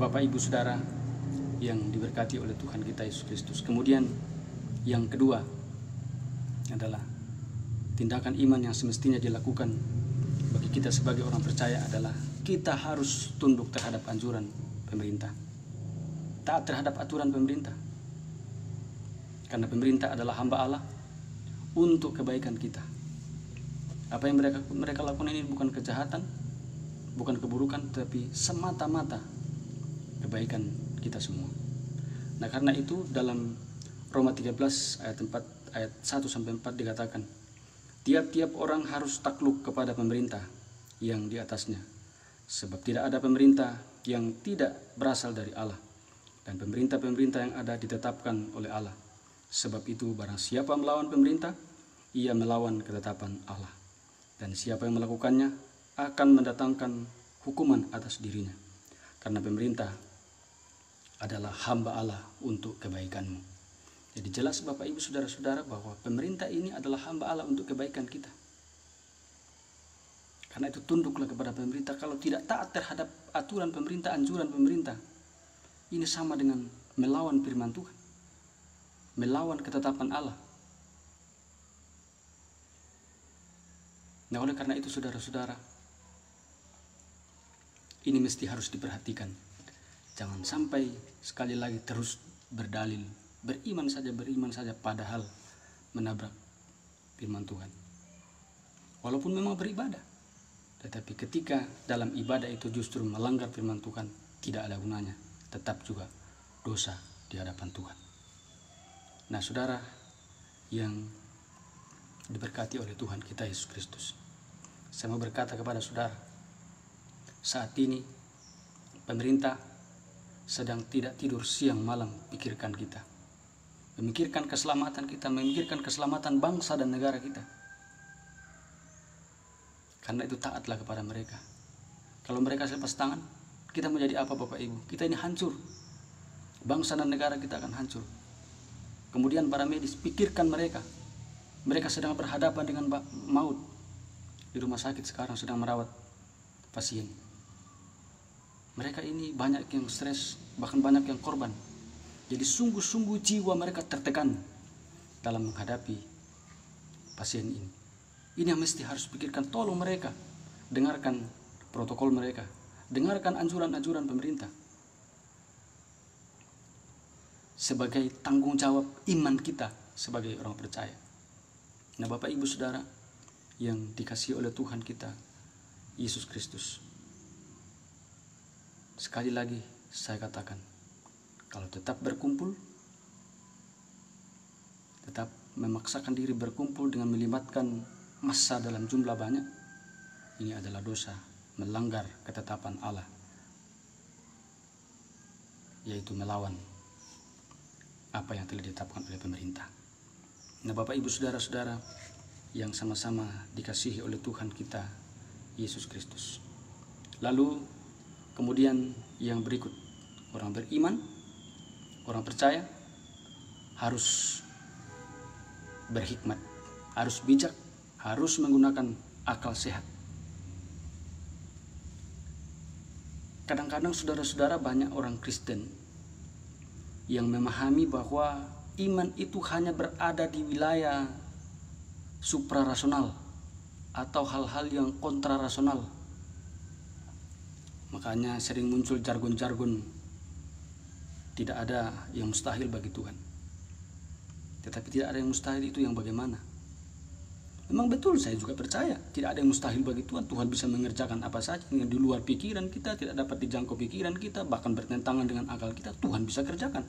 Bapak Ibu Saudara yang diberkati oleh Tuhan kita Yesus Kristus. Kemudian yang kedua adalah tindakan iman yang semestinya dilakukan bagi kita sebagai orang percaya adalah kita harus tunduk terhadap anjuran pemerintah, taat terhadap aturan pemerintah, karena pemerintah adalah hamba Allah untuk kebaikan kita. Apa yang mereka lakukan ini bukan kejahatan, bukan keburukan, tapi semata-mata kebaikan kita semua. Nah, karena itu dalam Roma 13 ayat 1 sampai 4 dikatakan, tiap-tiap orang harus takluk kepada pemerintah yang di atasnya, sebab tidak ada pemerintah yang tidak berasal dari Allah, dan pemerintah-pemerintah yang ada ditetapkan oleh Allah. Sebab itu barang siapa melawan pemerintah, ia melawan ketetapan Allah, dan siapa yang melakukannya akan mendatangkan hukuman atas dirinya, karena pemerintah adalah hamba Allah untuk kebaikanmu. Jadi jelas Bapak Ibu Saudara-saudara bahwa pemerintah ini adalah hamba Allah untuk kebaikan kita. Karena itu tunduklah kepada pemerintah. Kalau tidak taat terhadap aturan pemerintah, anjuran pemerintah, ini sama dengan melawan firman Tuhan, melawan ketetapan Allah. Nah, oleh karena itu saudara-saudara, ini mesti harus diperhatikan. Jangan sampai sekali lagi terus berdalil, beriman saja padahal menabrak firman Tuhan. Walaupun memang beribadah, tetapi ketika dalam ibadah itu justru melanggar firman Tuhan, tidak ada gunanya, tetap juga dosa di hadapan Tuhan. Nah, saudara yang diberkati oleh Tuhan kita Yesus Kristus, saya mau berkata kepada saudara, saat ini pemerintah sedang tidak tidur siang malam pikirkan kita, memikirkan keselamatan kita, memikirkan keselamatan bangsa dan negara kita. Karena itu taatlah kepada mereka. Kalau mereka lepas tangan, kita menjadi apa Bapak Ibu? Kita ini hancur, bangsa dan negara kita akan hancur. Kemudian para medis, pikirkan mereka. Mereka sedang berhadapan dengan maut. Di rumah sakit sekarang sedang merawat pasien. Mereka ini banyak yang stres, bahkan banyak yang korban. Jadi sungguh-sungguh jiwa mereka tertekan dalam menghadapi pasien ini. Ini yang mesti harus pikirkan, tolong mereka. Dengarkan protokol mereka. Dengarkan anjuran-anjuran pemerintah. Sebagai tanggung jawab iman kita sebagai orang percaya. Nah, Bapak Ibu Saudara yang dikasihi oleh Tuhan kita Yesus Kristus, sekali lagi saya katakan, kalau tetap berkumpul, tetap memaksakan diri berkumpul dengan melibatkan massa dalam jumlah banyak, ini adalah dosa, melanggar ketetapan Allah, yaitu melawan apa yang telah ditetapkan oleh pemerintah. Nah, Bapak Ibu Saudara-saudara yang sama-sama dikasihi oleh Tuhan kita Yesus Kristus. Lalu kemudian yang berikut, orang beriman, orang percaya harus berhikmat, harus bijak, harus menggunakan akal sehat. Kadang-kadang saudara-saudara, banyak orang Kristen yang memahami bahwa iman itu hanya berada di wilayah suprarasional atau hal-hal yang kontrarasional. Makanya sering muncul jargon-jargon, tidak ada yang mustahil bagi Tuhan. Tetapi tidak ada yang mustahil itu yang bagaimana? Memang betul, saya juga percaya tidak ada yang mustahil bagi Tuhan. Tuhan bisa mengerjakan apa saja yang di luar pikiran kita, tidak dapat dijangkau pikiran kita, bahkan bertentangan dengan akal kita, Tuhan bisa kerjakan.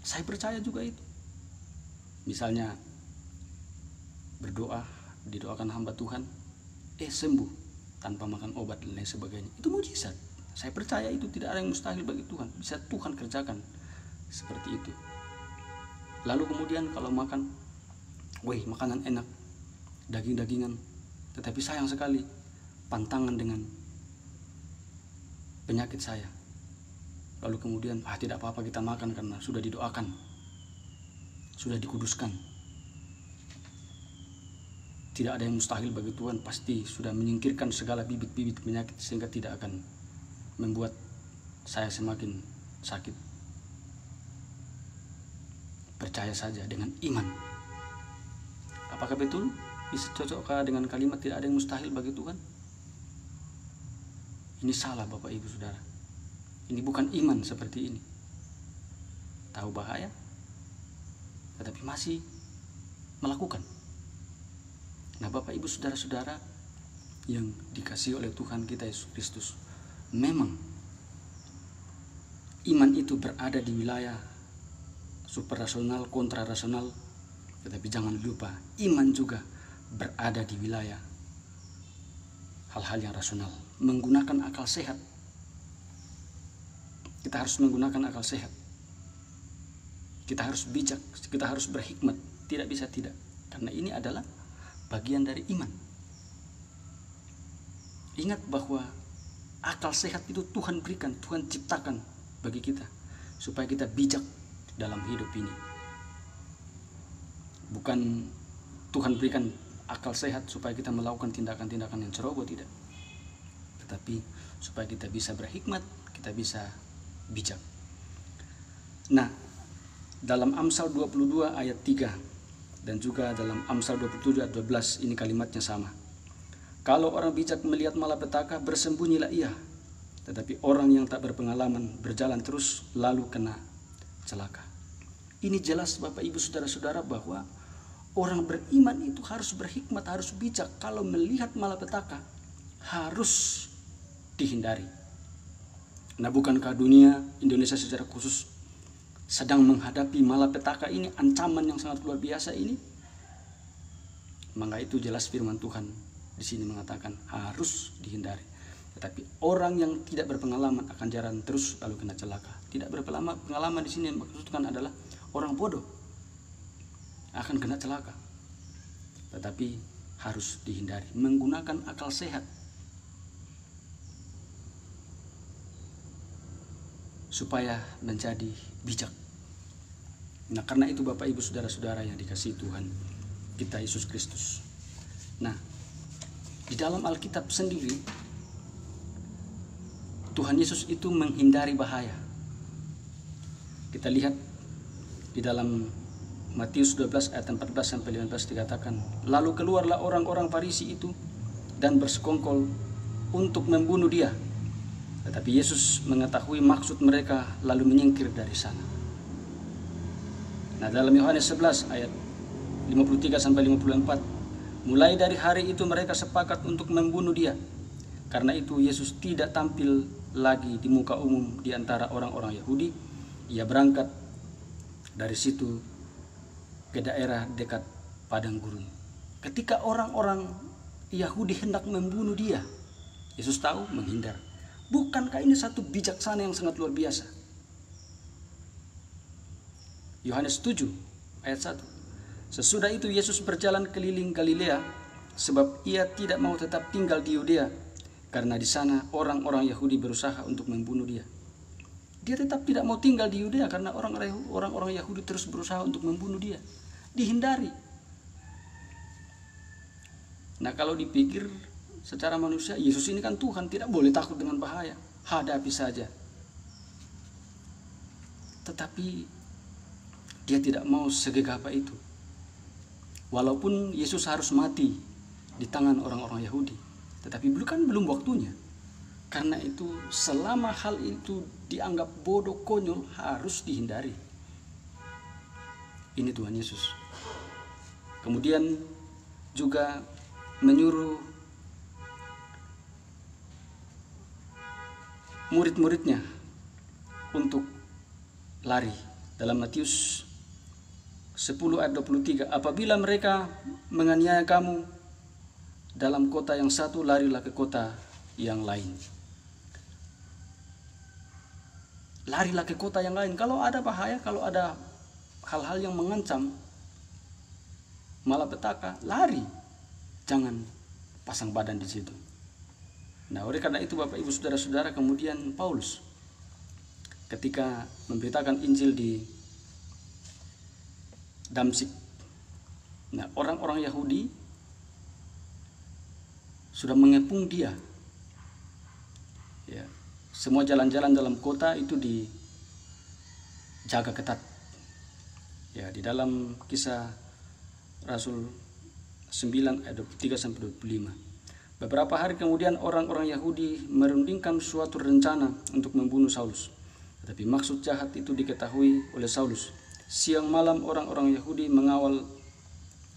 Saya percaya juga itu. Misalnya berdoa, didoakan hamba Tuhan, sembuh tanpa makan obat dan lain sebagainya. Itu mujizat. Saya percaya itu tidak ada yang mustahil bagi Tuhan. Bisa Tuhan kerjakan seperti itu. Lalu kemudian kalau makan, makanan enak, daging-dagingan, tetapi sayang sekali pantangan dengan penyakit saya. Lalu kemudian tidak apa-apa kita makan karena sudah didoakan, sudah dikuduskan. Tidak ada yang mustahil bagi Tuhan, pasti sudah menyingkirkan segala bibit-bibit penyakit sehingga tidak akan membuat saya semakin sakit. Percaya saja dengan iman. Apakah betul bisa cocokkah dengan kalimat tidak ada yang mustahil bagi Tuhan? Ini salah Bapak Ibu Saudara. Ini bukan iman seperti ini. Tahu bahaya, tetapi masih melakukan. Nah Bapak Ibu Saudara-saudara yang dikasihi oleh Tuhan kita Yesus Kristus, memang iman itu berada di wilayah suprarasional, kontrarasional, tetapi jangan lupa iman juga berada di wilayah hal-hal yang rasional, menggunakan akal sehat. Kita harus menggunakan akal sehat. Kita harus bijak, kita harus berhikmat, tidak bisa tidak. Karena ini adalah bagian dari iman. Ingat bahwa akal sehat itu Tuhan berikan, Tuhan ciptakan bagi kita supaya kita bijak dalam hidup ini. Bukan Tuhan berikan akal sehat supaya kita melakukan tindakan-tindakan yang ceroboh, tidak. Tetapi supaya kita bisa berhikmat, kita bisa bijak. Nah, dalam Amsal 22 ayat 3 dan juga dalam Amsal 27 ayat 12 ini kalimatnya sama. Kalau orang bijak melihat malapetaka, bersembunyilah ia. Tetapi orang yang tak berpengalaman berjalan terus lalu kena celaka. Ini jelas Bapak Ibu Saudara-saudara bahwa orang beriman itu harus berhikmat, harus bijak. Kalau melihat malapetaka harus dihindari. Nah, bukankah dunia Indonesia secara khusus sedang menghadapi malapetaka ini, ancaman yang sangat luar biasa ini? Maka itu jelas firman Tuhan di sini mengatakan harus dihindari. Tetapi orang yang tidak berpengalaman akan jalan terus lalu kena celaka. Tidak berpengalaman di sini maksudkan adalah orang bodoh akan kena celaka. Tetapi harus dihindari, menggunakan akal sehat supaya menjadi bijak. Nah, karena itu Bapak Ibu Saudara-saudara yang dikasihi Tuhan kita Yesus Kristus. Nah, di dalam Alkitab sendiri Tuhan Yesus itu menghindari bahaya. Kita lihat di dalam Matius 12 ayat 14 sampai 15 dikatakan, lalu keluarlah orang-orang Farisi itu dan bersekongkol untuk membunuh dia. Tetapi Yesus mengetahui maksud mereka lalu menyingkir dari sana. Nah, dalam Yohanes 11 ayat 53 sampai 54, mulai dari hari itu mereka sepakat untuk membunuh dia. Karena itu Yesus tidak tampil lagi di muka umum di antara orang-orang Yahudi. Ia berangkat dari situ ke daerah dekat padang gurun. Ketika orang-orang Yahudi hendak membunuh dia, Yesus tahu, menghindar. Bukankah ini satu bijaksana yang sangat luar biasa? Yohanes 7 ayat 1. Sesudah itu Yesus berjalan keliling Galilea, sebab ia tidak mau tetap tinggal di Yudea, karena di sana orang-orang Yahudi berusaha untuk membunuh dia. Dia tetap tidak mau tinggal di Yudea karena orang-orang Yahudi terus berusaha untuk membunuh dia. Dihindari. Nah, kalau dipikir secara manusia, Yesus ini kan Tuhan, tidak boleh takut dengan bahaya, hadapi saja. Tetapi dia tidak mau segegabah itu. Walaupun Yesus harus mati di tangan orang-orang Yahudi, tetapi belum waktunya. Karena itu selama hal itu dianggap bodoh, konyol, harus dihindari. Ini Tuhan Yesus. Kemudian juga menyuruh murid-muridnya untuk lari. Dalam Matius 10 ayat 23, apabila mereka menganiaya kamu dalam kota yang satu, larilah ke kota yang lain. Larilah ke kota yang lain. Kalau ada bahaya, kalau ada hal-hal yang mengancam malapetaka, lari. Jangan pasang badan di situ. Nah, oleh karena itu Bapak Ibu Saudara-saudara, kemudian Paulus ketika memberitakan Injil di Damsik. Nah, orang-orang Yahudi sudah mengepung dia. Ya, semua jalan-jalan dalam kota itu dijaga ketat. Ya, di dalam Kisah Rasul 9 ayat 23 sampai 25. Beberapa hari kemudian orang-orang Yahudi merundingkan suatu rencana untuk membunuh Saulus. Tetapi maksud jahat itu diketahui oleh Saulus. Siang malam orang-orang Yahudi mengawal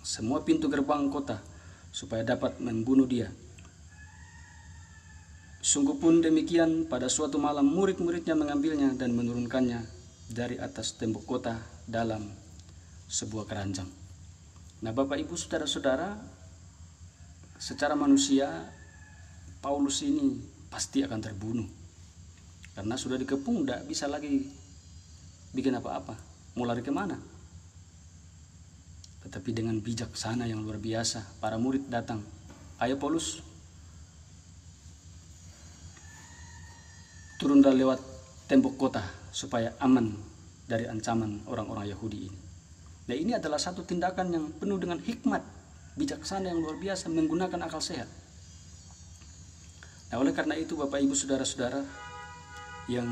semua pintu gerbang kota supaya dapat membunuh dia. Sungguh pun demikian, pada suatu malam murid-muridnya mengambilnya dan menurunkannya dari atas tembok kota dalam sebuah keranjang. Nah, Bapak Ibu saudara-saudara, secara manusia Paulus ini pasti akan terbunuh. Karena sudah dikepung, tidak bisa lagi bikin apa-apa. Mau lari kemana? Tetapi dengan bijaksana yang luar biasa, para murid datang. Ayo Paulus, turunlah lewat tembok kota supaya aman dari ancaman orang-orang Yahudi ini. Nah, ini adalah satu tindakan yang penuh dengan hikmat, bijaksana yang luar biasa, menggunakan akal sehat. Nah, oleh karena itu Bapak Ibu saudara-saudara yang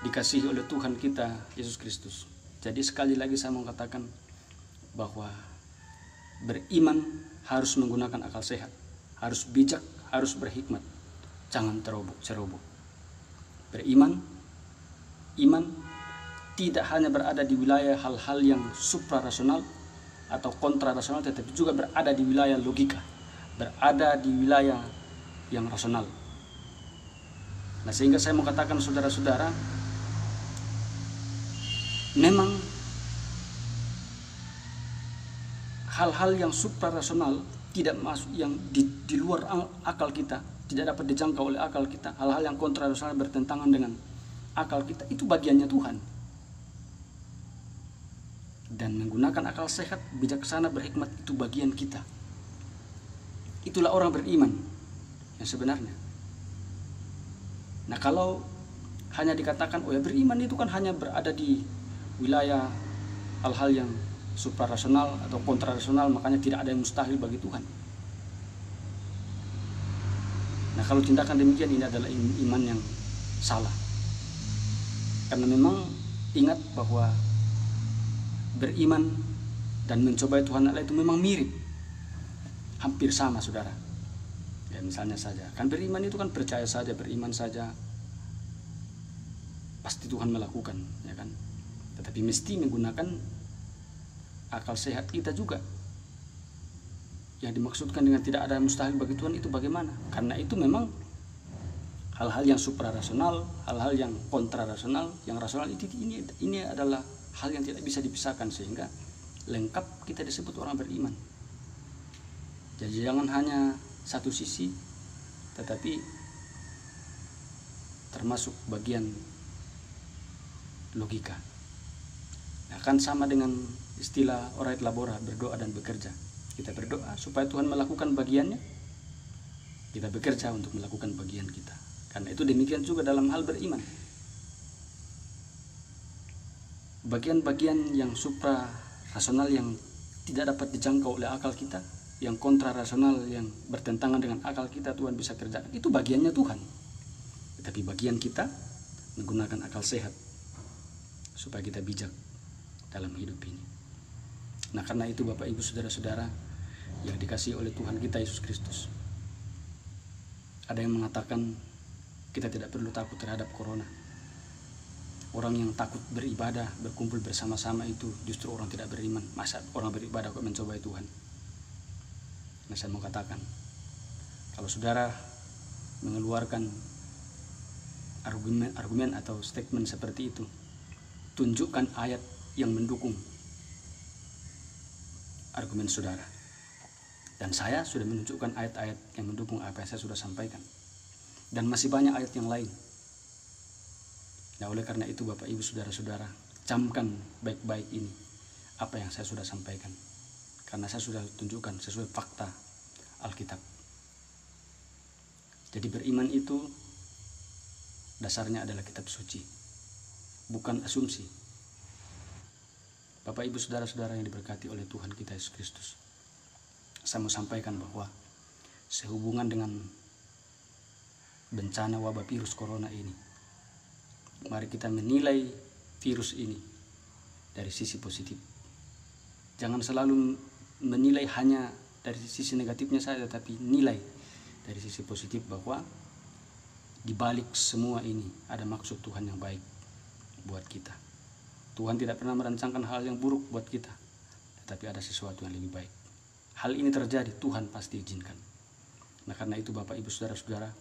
dikasihi oleh Tuhan kita Yesus Kristus. Jadi sekali lagi saya mau katakan bahwa beriman harus menggunakan akal sehat, harus bijak, harus berhikmat, jangan ceroboh. Beriman, iman tidak hanya berada di wilayah hal-hal yang suprarasional atau kontrarasional, tetapi juga berada di wilayah logika, berada di wilayah yang rasional. Nah, sehingga saya mau katakan saudara-saudara, memang hal-hal yang suprarasional tidak masuk, yang di luar akal kita, tidak dapat dijangkau oleh akal kita, hal-hal yang kontrarasional bertentangan dengan akal kita, itu bagiannya Tuhan. Dan menggunakan akal sehat, bijaksana, berhikmat, itu bagian kita. Itulah orang beriman yang sebenarnya. Nah, kalau hanya dikatakan oh ya beriman itu kan hanya berada di wilayah hal-hal yang suprarasional atau kontrarasional, makanya tidak ada yang mustahil bagi Tuhan. Nah, kalau tindakan demikian, ini adalah iman yang salah. Karena memang ingat bahwa beriman dan mencobai Tuhan Allah itu memang mirip, hampir sama saudara. Ya, misalnya saja, kan beriman itu kan percaya saja, beriman saja, pasti Tuhan melakukan, ya kan. Tetapi mesti menggunakan akal sehat kita juga. Yang dimaksudkan dengan tidak ada mustahil bagi Tuhan itu bagaimana? Karena itu memang hal-hal yang suprarasional, hal-hal yang kontrarasional, yang rasional ini adalah hal yang tidak bisa dipisahkan, sehingga lengkap kita disebut orang beriman. Jadi jangan hanya satu sisi, tetapi termasuk bagian logika. Nah, kan sama dengan istilah orait labora, berdoa dan bekerja. Kita berdoa supaya Tuhan melakukan bagiannya, kita bekerja untuk melakukan bagian kita. Karena itu demikian juga dalam hal beriman. Bagian-bagian yang supra-rasional yang tidak dapat dijangkau oleh akal kita, yang kontra-rasional yang bertentangan dengan akal kita, Tuhan bisa kerjakan. Itu bagiannya Tuhan. Tetapi bagian kita menggunakan akal sehat supaya kita bijak dalam hidup ini. Nah, karena itu Bapak Ibu saudara-saudara yang dikasihi oleh Tuhan kita Yesus Kristus, ada yang mengatakan kita tidak perlu takut terhadap corona. Orang yang takut beribadah, berkumpul bersama-sama itu justru orang tidak beriman. Masa orang beribadah kok mencobai Tuhan? Nah, saya mau katakan, kalau saudara mengeluarkan argumen atau statement seperti itu, tunjukkan ayat yang mendukung argumen saudara. Dan saya sudah menunjukkan ayat-ayat yang mendukung apa yang saya sudah sampaikan. Dan masih banyak ayat yang lain. Nah, oleh karena itu Bapak Ibu saudara-saudara, camkan baik-baik ini apa yang saya sudah sampaikan. Karena saya sudah tunjukkan sesuai fakta Alkitab. Jadi beriman itu dasarnya adalah kitab suci, bukan asumsi. Bapak Ibu saudara-saudara yang diberkati oleh Tuhan kita Yesus Kristus, saya mau sampaikan bahwa sehubungan dengan bencana wabah virus corona ini. Mari kita menilai virus ini dari sisi positif. Jangan selalu menilai hanya dari sisi negatifnya saja, tapi nilai dari sisi positif bahwa di balik semua ini ada maksud Tuhan yang baik buat kita. Tuhan tidak pernah merancangkan hal yang buruk buat kita, tetapi ada sesuatu yang lebih baik. Hal ini terjadi, Tuhan pasti izinkan. Nah, karena itu Bapak Ibu Saudara-saudara,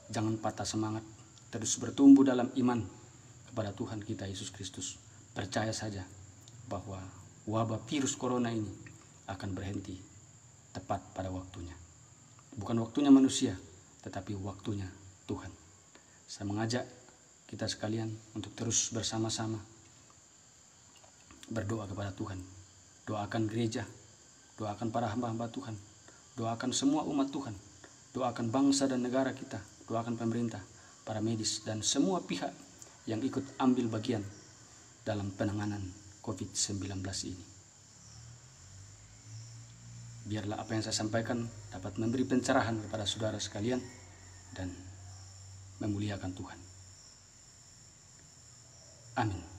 jangan patah semangat, terus bertumbuh dalam iman kepada Tuhan kita Yesus Kristus. Percaya saja bahwa wabah virus corona ini akan berhenti tepat pada waktunya. Bukan waktunya manusia, tetapi waktunya Tuhan. Saya mengajak kita sekalian untuk terus bersama-sama berdoa kepada Tuhan. Doakan gereja, doakan para hamba-hamba Tuhan, doakan semua umat Tuhan, doakan bangsa dan negara kita, doakan pemerintah, para medis, dan semua pihak yang ikut ambil bagian dalam penanganan COVID-19 ini. Biarlah apa yang saya sampaikan dapat memberi pencerahan kepada saudara sekalian dan memuliakan Tuhan. Amin.